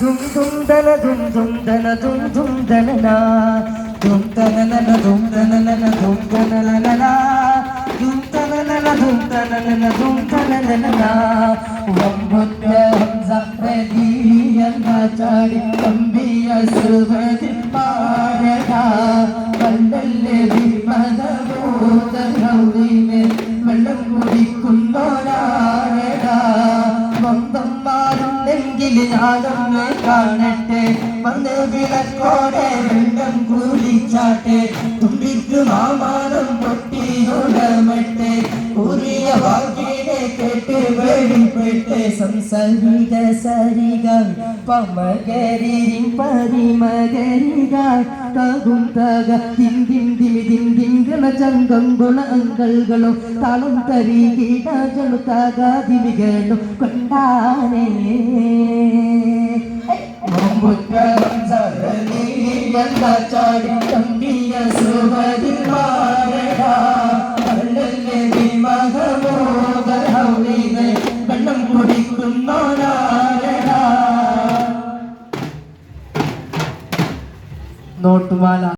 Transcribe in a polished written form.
Dum dum dana dum dum dana dum dum dana na dum dana na dum dana na dum dana na dum dana na dum dana na dum dana na Wambudya hamza pradiya chadi kambiya survadi parada Vandalle vimadavuda raudime Vandam mudikundonarada Vandam നെഞ്ചിലാദം കാണട്ടെ വന്ന് വിളക്കോടെ വെള്ളം കുളിച്ചാട്ടെ തുമ്പിക്ക് മാമാനം പൊട്ടിയുടമട്ടെ കുറിയ വാക്കിനെ കേട്ട് വെളിപ്പെട്ട് സംസരിത സരിക പമകരിരിൻ പരിമകരിക തകും തക ദിം ദിം Dimi ദിം ദിം ഗണചങ്കം ഗുണ അങ്കൽകളും താളം തരികിട ജളുതക ദിമികളും കൊണ്ടാനേ Wambudya sarani yalla chadi kambiya survadi parada Vandalle vimadavuda raudime Vandam mudikundonarada Notumala